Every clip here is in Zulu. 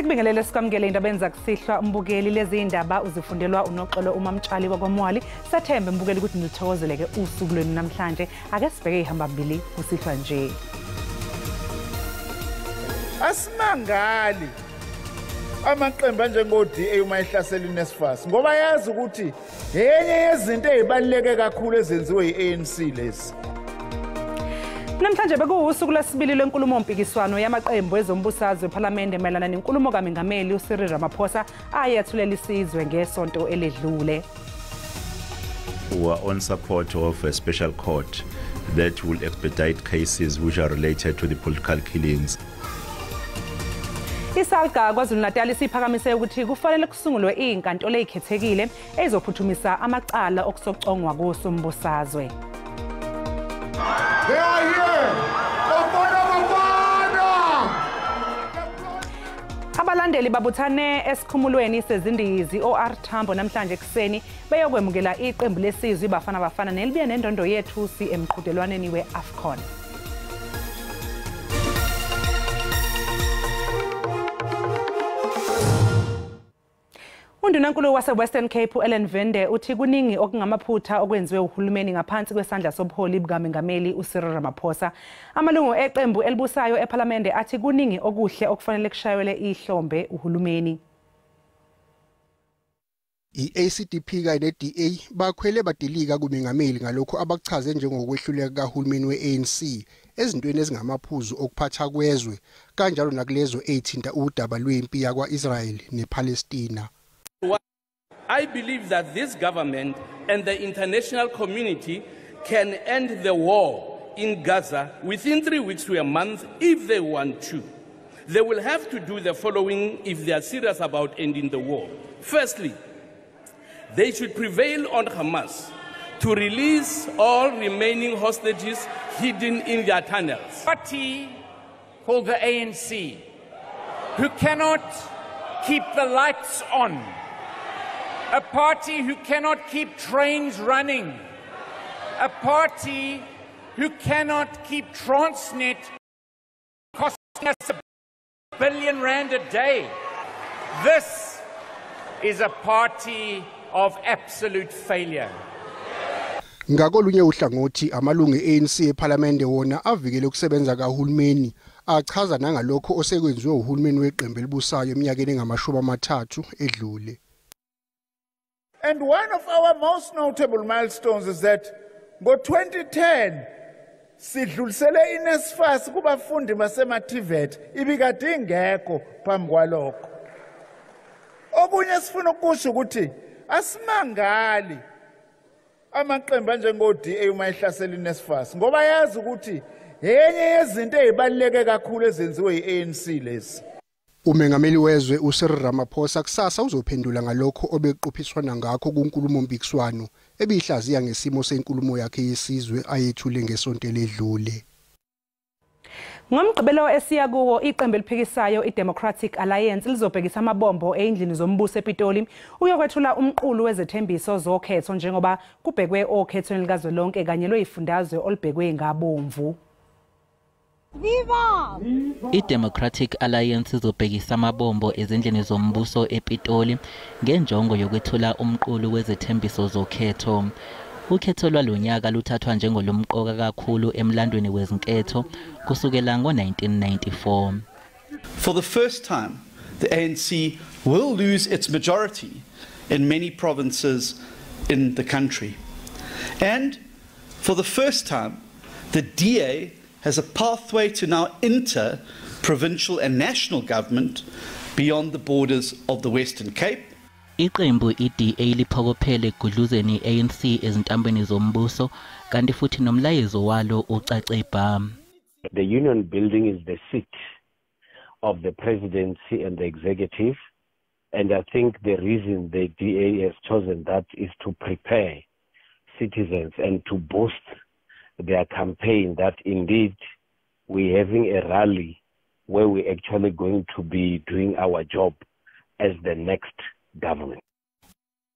Sikubingelele sikwamukele indaba enza kusihlwa umbukeli lezi indaba uzifundelwa unoxolo uMamtshali wakwaMwali. Sathemba umbukeli ukuthi nithokozeleke usuku lwenu namhlanje. Ake sibheke ihamba mbili kusihlwa nje. Asimangali amaqembu anjengo-DA uma ehlasela iNSFAS ngoba yazi ukuthi enye yezinto ezibaluleke kakhulu ezenziwe yi-ANC lezi. Namhlanje bekuwusuku lwesibili lwenkulumo mpikiswano yamaqembu ezombusazwe ePhalamende mayelana nenkulumo kaMengameli uCyril Ramaphosa ayethulela isizwe ngesonto eledlule. We are on support of a special court that will expedite cases which are related to the political killings. Isalga KwaZulu-Natal isiphakamise ukuthi kufanele kusungulwe inkantolo ezikhethekile ezophuthumisa amacala okusocongwa kosombusazwe. They are here. Abalandeli babuthane esikhumulweni sezindizi OR Tambo namhlanje ekseni beyokwemukela iqembu lesizwe bafana nelibuye nendondo yethusi emqhudelwaneni weAfcon. Undunankulu wase-Western Cape Ellen Vende uthi kuningi okungamaphutha okwenziwe uhulumeni ngaphansi kwesandla sobuholi bukaMengameli uCyril Ramaphosa. Amalungu eqembu elibusayo ePhalamende athi kuningi okuhle okufanele kushayelwe ihlombe uhulumeni. I-ACDP kanye ne-DA bakhwele badilika kuMengameli ngalokho abachaze njengokwehluleka kahulumeni we-ANC ezintweni ezingamaphuzu okuphatha kwezwe kanjalo nakulezo ezithinta udaba lwempi yakwa-Israel nePalestina. I believe that this government and the international community can end the war in Gaza within 3 weeks to a month if they want to. They will have to do the following if they are serious about ending the war. Firstly, they should prevail on Hamas to release all remaining hostages hidden in their tunnels. A party called the ANC, who cannot keep the lights on. A party who cannot keep trains running. A party who cannot keep Transnet costing us R1 billion a day. This is a party of absolute failure. Ngakolunye uhlangothi amalungu e-ANC ePhalamende wona avikele ukusebenza kahulumeni achaza nangalokho osekwenziwe uhulumeni weqembu elibusayo eminyakeni engama-30 edlule. And one of our most notable milestones is that ngo-2010 sidlulisele iNSFAS kubafundi basema-TVET ibikade ingekho phambi kwalokho. Okunye sifuna ukusho ukuthi asimangali amaqembu anjengo-DA uma ehlasela iNSFAS ngoba yazi ukuthi enye yezinto ezibaluleke kakhulu ezenziwe yi-ANC lezi. Umengameli wezwe uCyril Ramaphosa kusasa uzophendula ngalokho obeqophiswana ngakho kunkulumo mpikiswano ebihlaziya ngesimo senkulumo yakhe yesizwe ayethule ngesonto eledlule. Ngomgqibelo esiya kuwo iqembu eliphikisayo iDemocratic Alliance lizobhekisa amabombo eindlini zombuso ePitoli uyokwethula umqulu wezethembiso zokhetho njengoba kubhekwe okhethweni likazwelonke kanye lwezifundazwe olubhekwe ngabomvu. Viva! I-Democratic Alliance izobhekisa amabombo ezindlini zombuso ePitoli ngenjongo yokwethula umqulu wezethembiso zokhetho. Ukhetho lwalonyaka luthathwa njengolumqoka kakhulu emlandweni wezinketho kusukela ngo-1994. For the first time, the ANC will lose its majority in many provinces in the country. And for the first time, the DA has a pathway to now enter provincial and national government beyond the borders of the Western Cape. Iqembu iDA liphokophele ekudluzeni ANC ezintambeni zombuso kanti futhi nomlayezo walo ucace bha. The union building is the seat of the presidency and the executive, and I think the reason the DA has chosen that is to prepare citizens and to boost their campaign that indeed we're having a rally where we're actually going to be doing our job as the next government.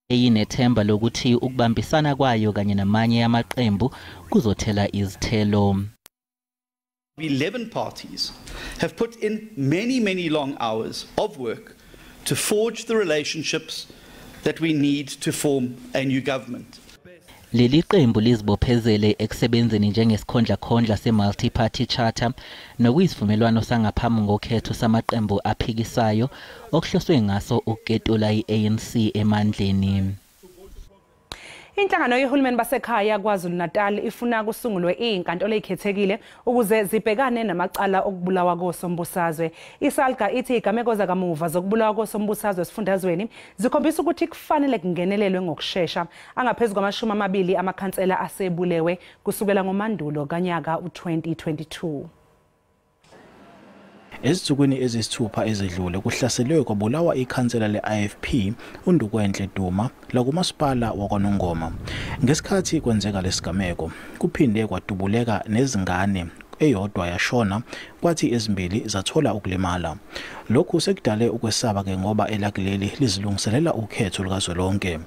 Eyinethemba lokuthi ukubambisana kwayo kanye namanye amaqembu kuzothela izithelo. 11 parties have put in many long hours of work to forge the relationships that we need to form a new government. Leli qembu lizibophezele ekusebenzeni njengesikhondla se-multi-party charter nokuyisivumelwano sangaphambi ngokhetho samaqembu aphikisayo okuhloswe ngaso ukuketula i-ANC emandleni. Inhlangano yohulumeni basekhaya KwaZulu-Natal ifuna kusungulwe izinkantolo ezikhethekile ukuze zibhekane namacala okubulawa kosombusazwe. ISALGA ithi igameko zakamuva zokubulawa kosombusazwe esifundazweni zikhombisa ukuthi kufanele kungenelelwe ngokusheshsha. Angaphezulu kwama-20 amakhansela asebulewe kusukela ngoMandulo kanyaka u-2022. Ezitsukwini ezisithupha ezidlule kuhlaselwe kwabulawa ikhansela le-IFP uNdukwenhle Duma lakumasipala wakwaNongoma. Ngesikhathi kwenzeka lesigameko kuphinde kwadubuleka nezingane eyodwa yashona kwathi ezimbili zathola ukulimala. Lokhu sekudale ukwesaba ke ngoba elakileli lizilungiselela ukhetho lukazwelonke.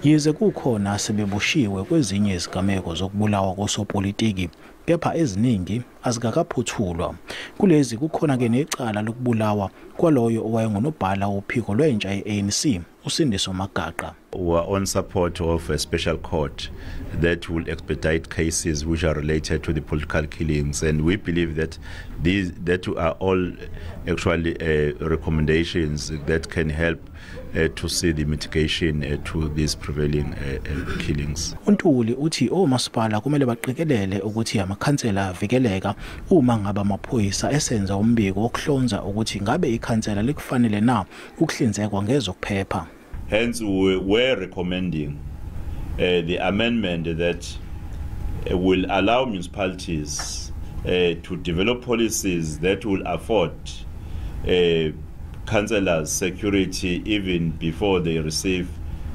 Yize kukhona sebebushiwe kwezinye izigameko zokubulawa kosopolitiki kepha eziningi azikakaphuthulwa. Kulezi kukhona ke necala lokubulawa kwaloyo owayengunobhala wophiko lwentsha ye-ANC uSindiso Magaqa. We are on support of a special court that will expedite cases which are related to the political killings, and we believe that that are all actually recommendations that can help to see the mitigation to these prevailing killings. Untuli uthi omasipala kumele baqikelele ukuthi amakhansela avikeleka uma ngabe amaphoyisa esenza umbiko wokuhlonza ukuthi ngabe ikhansela likufanele na ukuhlinzekwa ngezokuphepha. Hence, we were recommending the amendment that will allow municipalities to develop policies that will afford councillors security even before they receive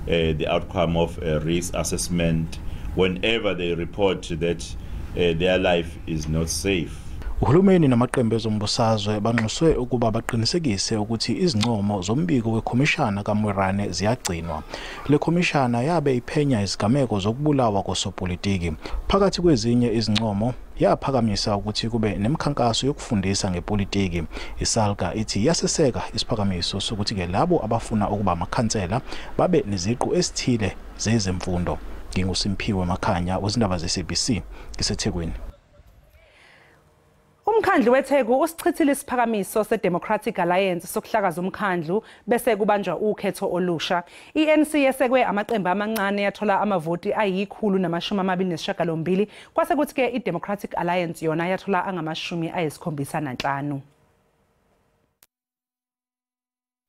the outcome of a risk assessment whenever they report that their life is not safe. Uhulumeni namaqembu ezombusazwe banxuswe ukuba baqinisekise ukuthi izincomo zombiko wekhomishana kaMwerane ziyagcinwa. Le khomishana yabe iphenya izigameko zokubulawa kosopolitiki. Phakathi kwezinye izincomo yaphakamisa ukuthi kube nemikhankaso yokufundisa ngepolitiki. ISALGA ithi yaseseka isiphakamiso sokuthi ke labo abafuna ukuba amakhansela babe neziqu esithile zezemfundo. NginguSimphiwe Makhanya wezindaba ze-SABC ngiseThekwini. Umkhandlu weTheku usichithile isiphakamiso se-Democratic Alliance sokuhlakaza umkhandlu bese kubanjwa ukhetho olusha. I-ANC yesekwe amaqembu amancane yathola amavoti ayi128 kwase kuthi ke i-Democratic Alliance yona yathola angama75.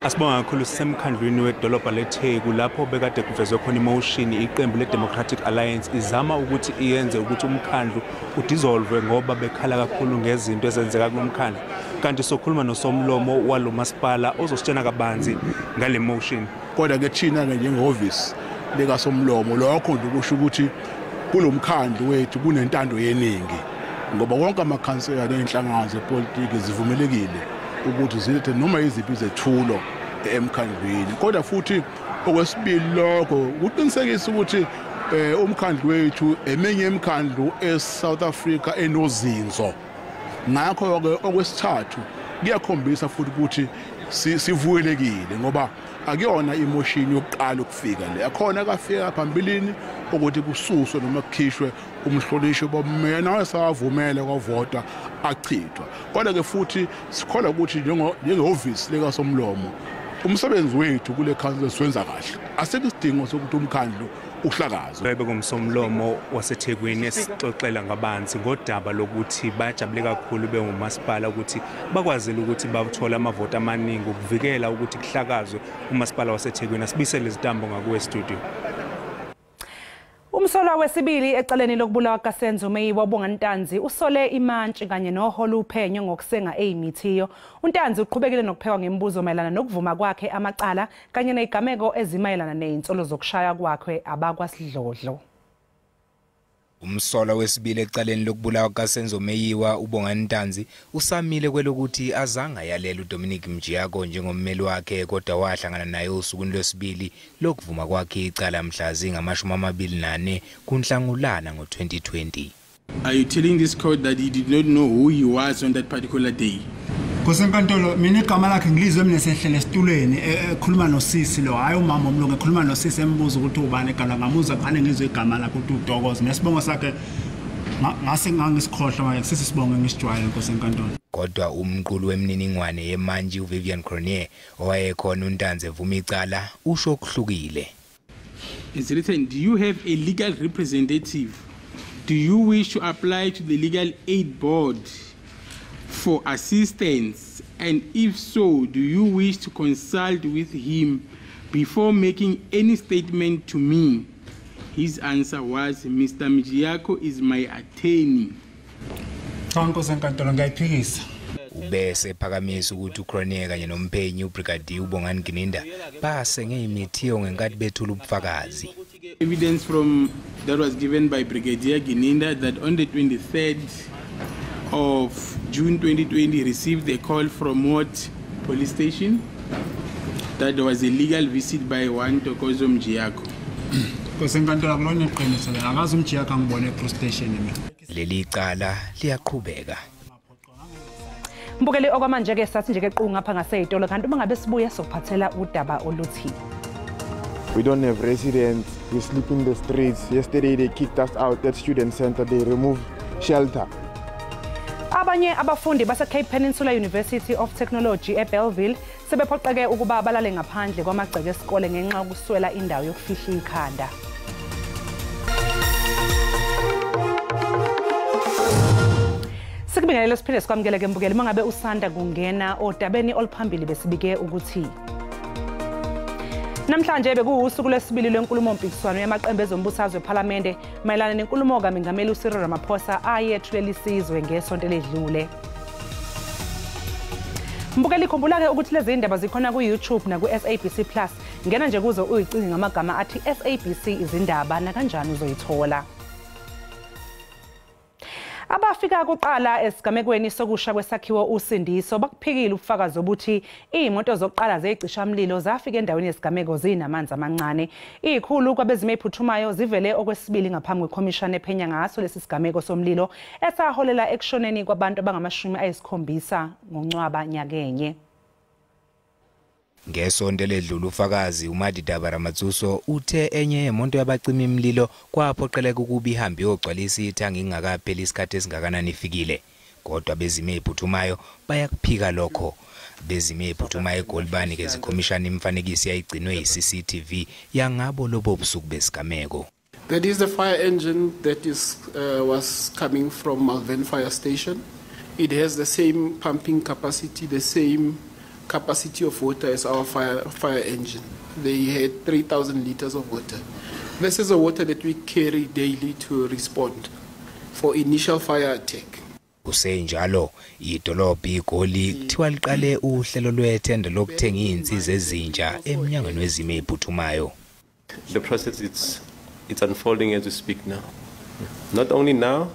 Asibonga kakhulu sisemkhandlweni wedolobha leTheku lapho bekade kuvezwe khona emotion iqembu le-Democratic Alliance izama ukuthi iyenze ukuthi umkhandlu udissolve ngoba bekhala kakhulu ngezinto ezenzeka kulomkhandlu. Kanti sokhuluma nosomlomo walo masipala ozositshena kabanzi ngale motion. Kodwa ke thina njengehhovisi lekasomlomo lokho ngikusho ukuthi kulomkhandlu wethu kunentando yeningi ngoba wonke amakhansela nenhlangano zepolitiki zivumelekile ukuthi zilethe noma iziphi izethulo emkhandlweni. Kodwa futhi okwesibili lokho kuqinisekisa ukuthi umkhandlu wethu eminye emkhandlu eSouth Africa enozinzo. Ngakho ke okwesithathu kuyakhombisa futhi ukuthi sivuyelekile ngoba akuyona emotion yokuqala ukufika le. Akhona kafika phambilini ukuthi kususwe noma kukhishwe umhlolisho bomeya nawe sawavumela kwavota achithwa. Kodwa ke futhi sikholwa ukuthi njengehhovisi lekasomlomo umsebenzi wethu kule council siwenza kahle. Asekho isidingo sokuthi umkhandlu uhlakazwe. Bekumsomlomo waseThekwini esixoxela ngabanzi ngodaba lokuthi bajabule kakhulu bengumasipala ukuthi bakwazile ukuthi bathola amavoti amaningi ukuvikela ukuthi kuhlakazwe umasipala waseThekwini. Asibisele izitambo ngakuwe studio. Umsolwa wesibili ecaleni lokubulawa kaSenzo Meyiwa uBongantanzi usole imantshi kanye noholo uphenyo ngokusenga eyimithiyo. uNtanzi uqhubekile nokuphekwa ngemibuzo mayelana nokuvuma kwakhe amacala kanye nezigameko ezimayelana nezinsolo zokushaya kwakhe abakwasidlodlo. Umsolwa wesibili ecaleni lokubulawa kaSenzo Meyiwa uBongantanzi usamile kwelokuthi azanga yalela uDominic Mjiyako njengommeli wakhe kodwa wahlangana naye usuku lwesibili lokuvuma kwakhe icala mhla zingama-24 kuNhlangulana ngo-2020. Are you telling this court that he did not know who he was on that particular day? Kusenkantolo mina igama lakhe ngilizwe mina sehlele esitulweni ekhuluma nosisi lo hayi umama omlungu ekhuluma nosisi embuza ukuthi ubani egala ngamuza ngane ngizwe igama lakhe ukuthi uDokozo nesibongo sakhe ngase ngangisikhohlwa manje sisi sibonge ngisijwayele Nkosenkantolo. Kodwa umqulu wemininingwane yemanje uVivian Cronier owayekhona uNtanzi evuma icala usho okuhlukile. It's written, do you have a legal representative? Do you wish to apply to the Legal Aid Board for assistance? And if so, do you wish to consult with him before making any statement to me? His answer was, Mr. Mjiyako is my attorney. Nkosenkantolo ngayiphikisa. Ubese phakamisa ukuthi uCronier kanye nomphenyi uBrigadier uBongani Gininda base ngeyimithiyo ngenkathi bethula ubufakazi. Evidence from that was given by Brigadier Gininda that on the 23rd of June 2020 received a call from what police station that there was a legal visit by one Dokozo Mjiyako. Nkosenkantolo akulona iqiniso la akazi uMjiyako angibone police station mina. Leli cala liyaqhubeka. Mbukeli okwamanje ke sathi nje ke qhu ngapha ngaseyitolo kanti uma ngabe sibuye sokuphathela udaba oluthi. We don't have residents, we sleep in the streets. Yesterday they kicked us out at student center, they removed shelter. Abanye abafundi base Cape Peninsula University of Technology eBellville sebephoqeke ukuba balale ngaphandle kwamagceke esikole ngenxa yokuswela indawo yokufihla ikhanda. Sikubingelele siphinde sikwamukele ke mbukeli mangabe usanda kungena odabeni oluphambili besibike ukuthi namhlanje bekuwusuku lwesibili lwenkulumo mpikiswano yamaqembu ezombusazwe eParliament mayelana nenkulumo kaMengameli uCyril Ramaphosa ayethulela isizwe ngesonto ledlule. Mbukeli khumbula ke ukuthi lezi ndaba zikhona ku YouTube na ku SABC Plus ngena nje kuzo uyicinge ngamagama athi SABC Izindaba na kanjani uzoyithola. Abafika kuqala esigamekweni sokusha kwesakhiwo usindiso bakuphikile ubufakazi obuthi imoto zokuqala zecishamlilo zafika endaweni yesigameko zinamanzi amancane. Ikhulu kwabezimo ephuthumayo zivele okwesibili ngaphambi kwekhomishana ephenya ngaso lesi sigameko somlilo esaholela ekushoneni kwabantu abangama-70 ngoNcwaba nyakenye. Ngesonto ledlule ufakazi uMadidaba Ramatsuso uthe enye yemonto yabacima imlilo kwaphoqeleka ukuba ihambe yogcwalisa ithangi ingakapheli isikhathi esingakanani ifikile. Kodwa bezimo ephuthumayo bayakuphika lokho. Bezimo ephuthumayo eGolibani ke ikhomishana imfanekisi yayigcinwe yiCCTV yangabo lobo busuku besigameko. That is the fire engine that was coming from Malvern Fire Station. It has the same pumping capacity, the same capacity of water as our fire engine. They had 3,000 liters of water. This is the water that we carry daily to respond for initial fire attack. Kusenjalo idolobha iGoli kuthiwa liqale uhlelo lwethenda lokuthenga izinsiza ezintsha eminyangweni wezimo ephuthumayo. The process it's unfolding as we speak now. Not only now,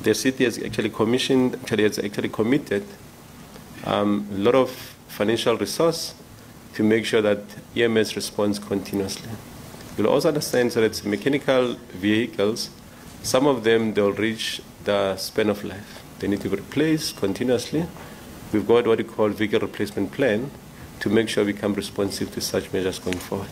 the city has actually committed a lot of financial resource to make sure that EMS responds continuously. You'll also understand that mechanical vehicles, some of them they'll reach the span of life. They need to be replaced continuously. We've got what we call vehicle replacement plan to make sure we become responsive to such measures going forward.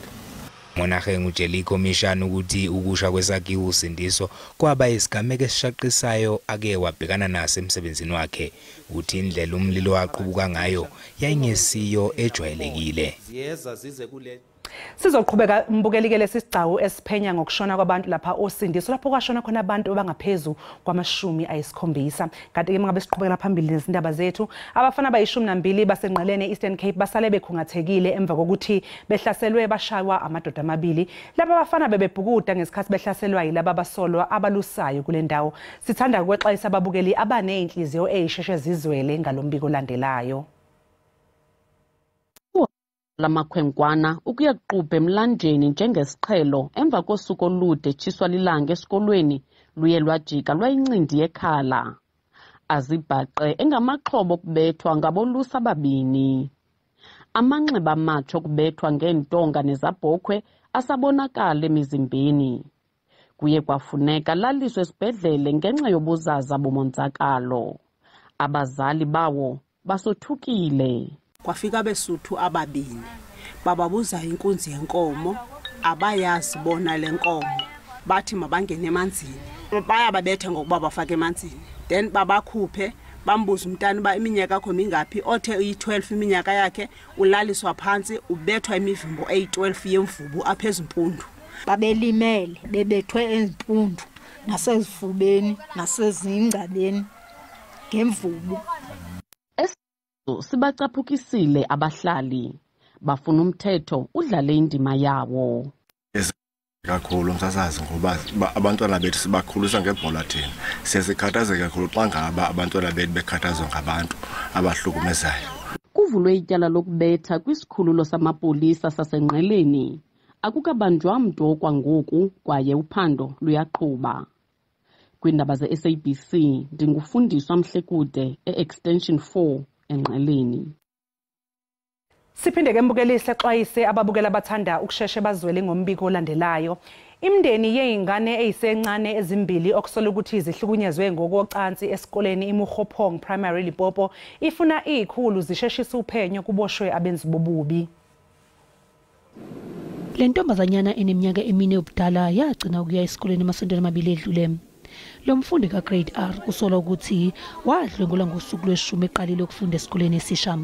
Monaheng utshela ikhomishana ukuthi ukusha kwesakhiwo usindiso kwaba isigameko esishaqisayo ake wabhekana naso emsebenzini wakhe uthi indlela umlilo waqhubuka ngayo yayingesiyo ejwayelekile. Sizoqhubeka mbukeli ke lesisigcawu esiphenya ngokushona kwabantu lapha osindiso lapho kwashona khona abantu abangaphezulu kwama-70. Kanti ke mangabe siqhubekela phambili nezindaba zethu abafana abayi12 basenqalene Eastern Cape basale bekhungathekile emva kokuthi behlaselwe bashaywa amadoda amabili. Laba abafana bebebhukuda ngesikhathi behlaselwa yilaba abasolwa abalusayo kule ndawo. Sithanda ukwexwayisa ababukeli abanezinhliziyo ezisheshe zizwele ngalombiko olandelayo. Lamakhwenkwana ukuya kuqubha emlanjeni njengesiqhelo emva kosuku olude tshiswa lilanga esikolweni luye lwajika lwayincindi yekhala. Azibhaqe engamaxhobo okubethwa ngabolusa ababini. Amanxeba amatsho okubethwa ngeentonga nezabhokhwe asabonakala emizimbeni. Kuye kwafuneka laliswe esibhedlele ngenxa yobuzaza bomonzakalo. Abazali bawo basothukile. Kwafika besuthu ababili bababuza inkunzi yenkomo abayazi bona lenkomo bathi mabangene emanzini bayababetha ngokuba bafake emanzini then babakhuphe bambuza umntana ba iminyaka yakho mingaphi othe uyi12 iminyaka yakhe ulaliswa phansi ubethwa imivimbo eyi12 yemvubu aphezulu impundu babelimele bebethwe ezimpundu nasezifubeni nasezingcabeni ngemvubu. Sibacaphukisile abahlali bafuna umthetho udlale indima yawo. Kakhulu msasazi ngoba abantwana bethu sibakhulisa ngebhola thina siyazikhathazeka kakhulu xa ngaba abantwana bethu bekhathazwa ngabantu abahlukumezayo. Kuvulwe ityala lokubetha kwisikhululo samapolisa saseNgqeleni. Akukabanjwa mntu okwangoku kwaye uphando luyaqhuba. Kwindaba ze-SABC ndingufundiswa Mhlekude e-Extension 4 eNgqeleni. Siphinde ke mbukelise xwayise ababukela abathanda ukusheshe bazwele ngombiko olandelayo. Imndeni yeingane eyisencane ezimbili okusola ukuthi izihlukunyezwe ngokocansi esikoleni iMukhopong Primary Limpopo ifuna izikhulu zisheshisa uphenyo kuboshwe abenzi bobubi. Le ntombazanyana eneminyaka emine ubudala yagcina ukuya esikoleni emasontweni amabili edlule. Lo mfundi ka grade R kusola ukuthi wadlwengula ngosuku lweshumi eqalile ukufunda esikoleni esisha.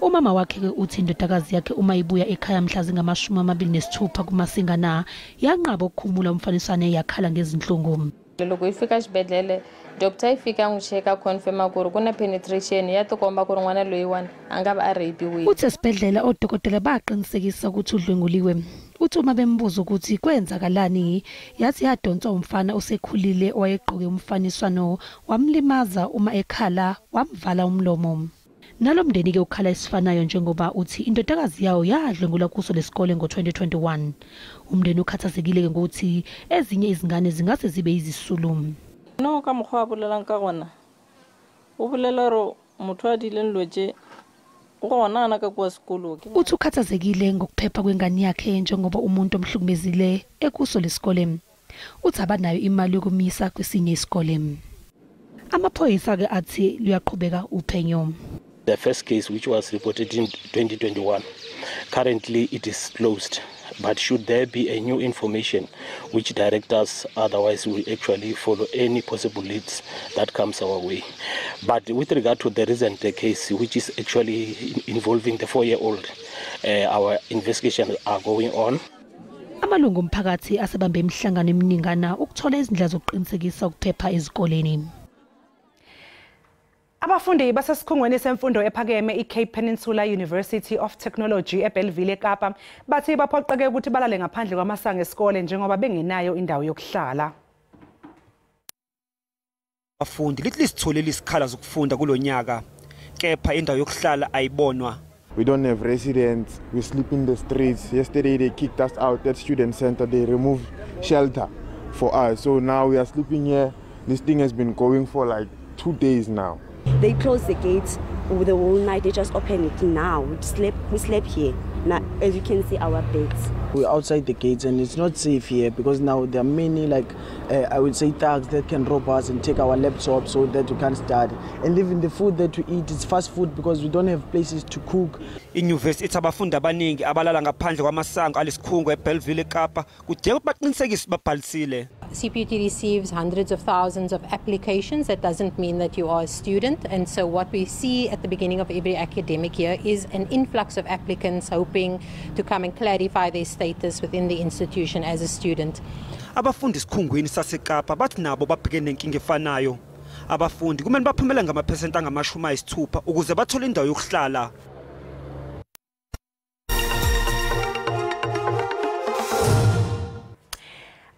Umama wakhe uthi indodakazi yakhe uma ibuya ekhaya mhla zingama-26 kuMasingana yanqaba ukukhumula umfaniswane yakhala ngezinhlungu. Loko ifika xibedhlele doctor ifika n'wi confirma ku ri ku na penetration ya tikomba ku ri n'wana loyiwani a nga va a rapiwile. Uthe esibhedlela odokotela baqinisekisa ukuthi udlwenguliwe. Uthi uma bembuza ukuthi kwenzakalani yathi yadonswa umfana osekhulile owayeqoke umfaniswano wamlimaza uma ekhala wamvala umlomo. Nalo mndeni ke ukhala isifanayo njengoba uthi indodakazi yawo yadlwengula kuso lesikole ngo-2021. Umndeni ukhathazekile ke ngokuthi ezinye izingane zingase zibe izisulu. No ka mokgwa bolelang ka gona o bolela ro motho a dileng loje gona ana ka kwa sekolo. Uthi ukhathazekile ngokuphepha kwengane yakhe njengoba umuntu omhlukumezile ekuso lesikole. Uthi abanayo imali yokumisa kwesinye isikole. Amaphoyisa ke athi luyaqhubeka uphenyo. The first case, which was reported in 2021, currently it is closed. But should there be a new information which directs us, otherwise we actually follow any possible leads that comes our way. But with regard to the recent case, which is actually involving the 4-year-old, our investigations are going on. Amalungu omphakathi asebambe imihlangano eminingana ukuthola izindlela zokuqinisekisa ukuphepha ezikoleni. Abafundi basesikhungweni semfundo ephakeme iCape Peninsula University of Technology eBellville eKapa bathi baphoqeke ukuthi balale ngaphandle kwamasango esikole njengoba bengenayo indawo yokuhlala. Abafundi lithi lisitholile isikhala zokufunda kulonyaka kepha indawo yokuhlala ayibonwa. We don't have residents, we sleep in the streets. Yesterday they kicked us out at student center, they removed shelter for us. So now we are sleeping here. This thing has been going for like 2 days now. They closed the gates the whole night. They just opened it now. We slept here. Now, as you can see, our beds. We're outside the gates and it's not safe here because now there are many, I would say, thugs that can rob us and take our laptops so that we can't study. And even the food that we eat is fast food because we don't have places to cook. Inyuvesi ithi abafundi abaningi abalala ngaphandle kwamasango alesikhungo eBellville eKapa kudinga baqinisekise babhalisile. CPUT receives hundreds of thousands of applications. That doesn't mean that you are a student. And so what we see at the beginning of every academic year is an influx of applicants hoping to come and clarify their status within the institution as a student. Abafundi esikhungweni saseKapa bathi nabo babhekene nenkinga efanayo. Abafundi kumele baphumele ngamaphesenti angama-60 ukuze bathole indawo yokuhlala.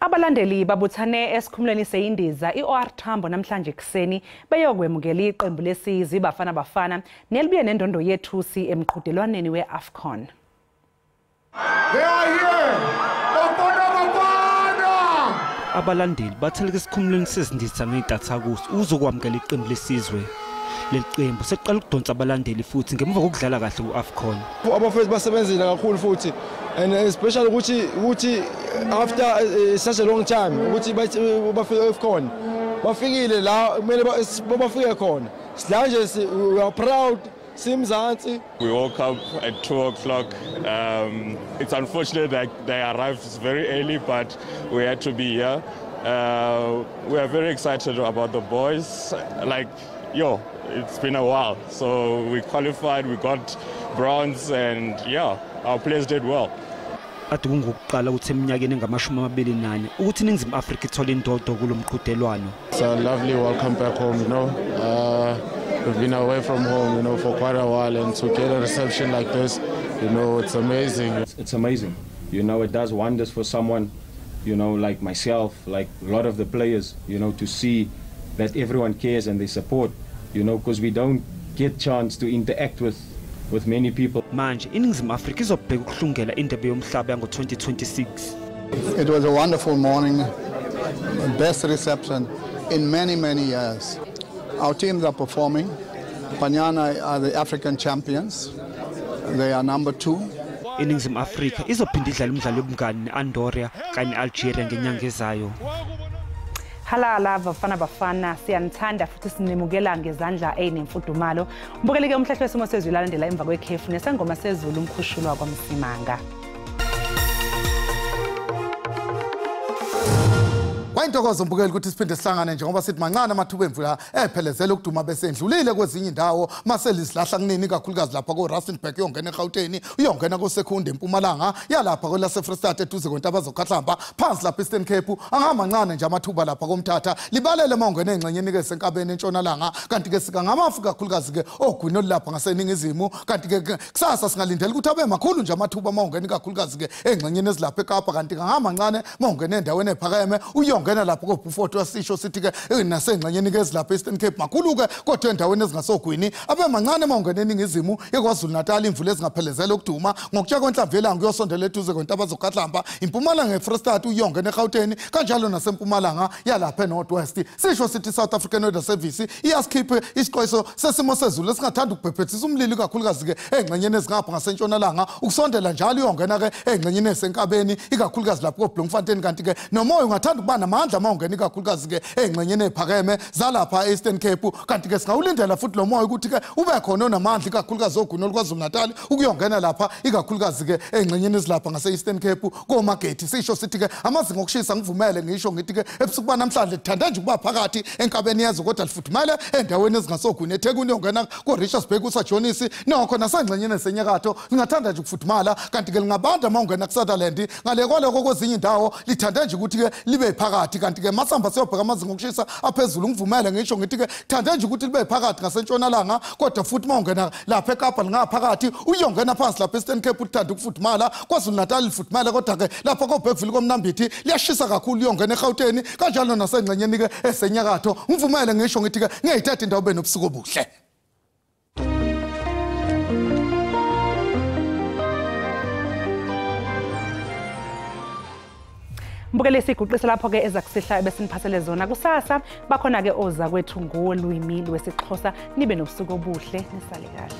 Abalandeli babuthane esikhumulweni seyindiza iOR Tambo namhlanje kuseni beyokwemukela iqembu lesizwe Bafana Bafana nelibuye nendondo yethusi emqhudelwaneni weAfcon. They are here. Bafana Bafana. Abalandeli batheleke esikhumulweni sezindiza nedatha kuso uzokwamukela iqembu lesizwe. Leli qembu seqala ukudonsa abalandeli futhi ngemuva kokudlala kahle kuAfcon. Abafethu basebenzile kakhulu futhi and especially ukuthi after such a long time ukuthi bafika eAfcon bafikile la kumele bafike khona sila nje we are proud simzansi. We woke up at 2 o'clock. It's unfortunate that they arrived very early, but we had to be here. We are very excited about the boys. It's been a while. So we qualified, we got bronze, and our players did well. Ade kungokuqala ukuthi eminyakeni engama-24 ukuthi iNingizimu Afrika ithole indodo kulo mqhudelwano. It's a lovely welcome back home, We've been away from home, for quite a while, and to get a reception like this, it's amazing. It's amazing. It does wonders for someone, like myself, like a lot of the players, to see that everyone cares and they support, because we don't get chance to interact with many people. Manje iNingizimu Afrika izobheka ukuhlungela indebe yomhlaba yango-2026. It was a wonderful morning, best reception in many years. Our teams are performing. Banyana are the African champions. They are number 2. iNingizimu Afrika izophinda idlala umdlalo wobungani ne-Andoria kanye ne-Algeria ngenyanga ezayo. Halala bafana siyanithanda futhi sinemukela ngezandla ezinemfudumalo. Mbukeleke umhlahlo wesimo sezulu alandela emva kwekhefu nesangoma sezulu umkhushulo kwaMsimanga. Kwayintokozo mbukeli ukuthi siphinde sihlangane njengoba sithi mancane amathuba emvula ephelezela ukuduma besendlulile kwezinye indawo maselizilahla kunini kakhulukazi lapha ko-Rustenburg yongena eGauteng uyongena koSekhunda eMpumalanga yalapha kwelaseFreystata eduze kwentaba zokhahlamba phansi lapha eStern Cape angahamba mancane nje amathuba lapha koMthatha libalele mawungena engxenyeni ke senkabeni entshonalanga kanti ke sika ngamafu kakhulukazi ke ogwini olapha ngaseningizimu kanti ke kusasa singalindela ukuthi abe makhulu nje amathuba mawungena kakhulukazi ke engxenyeni ezilapha eKapa kanti ngahamba mancane mawungena endaweni ephakeme uyongena lapha koBufoto wasisho sithi ke nasengxenyeni ke ezilapha eStern Cape makhulu ke kodwa endaweni ezingasogwini abe mancane mawungena eningizimu eKwaZulu Natal imvula ezingaphelezela ukuduma ngokutsha kwenhlamvela ngiyosondela eduze kwentaba zokhahlamba iMpumalanga eFreystata uyongena eGauteng kanjalo naseMpumalanga yalapha eNorth West sisho sithi South African Weather Service iyasikhiphe isixwayiso sesimo sezulu esingathanda ukubhebhethisa umlilo kakhulukazi ke engxenyeni ezingapha ngasentshonalanga ukusondela njalo uyongena ke engxenyeni esenkabeni ikakhulukazi lapha koBloemfontein kanti ke nomoya ungathanda ukuba namandla mawungena ikakhulukazi ke engxenyeni ephakeme zalapha eStern Cape kanti ke singawulindela futhi lo moya ukuthi ke ube khona onamandla ikakhulukazi ogwini olukwaZulu Natal ukuyongena lapha ikakhulukazi ke engxenyeni ezilapha ngase-Eastern Cape koMageti sisho sithi ke amazinga okushisa ngivumele ngisho ngithi ke ebusuku banamhlanje lithanda nje ukuba phakathi enkabeni yezo kodwa lifuthumele endaweni ezingasogwini eThekwini uyongena koRichardsburg uSajonisi nokho nasengxenyeni esenyakatho lingathanda nje ukufuthumala kanti ke lingabanda mawungena kuSutherland ngale kwaloko kwezinye indawo lithanda nje ukuthi ke libe phakathi kanti ke masamba siyobheka amazinga okushisa aphezulu ngivumele ngisho ngithi ke thanda nje ukuthi libe phakathi ngasentshonalanga kodwa futhi mawungena lapha eKapa lingaphakathi uyongena phansi lapha eStern Cape uthanda ukufuthumala KwaZulu Natal lifuthumala kodwa ke lapha koBergville koMnambithi liyashisa kakhulu uyongena eGauteng kanjalo nasengxenyeni ke esenyakatho ngivumele ngisho ngithi ke ngiyayithatha indawo benobusuku obuhle. Mbukele siguqisa lapho ke ezakusihla ebesiniphathele zona kusasa bakhona ke oza kwethu ngolwimi lwesiXhosa nibe nobusuku obuhle nisale kahle.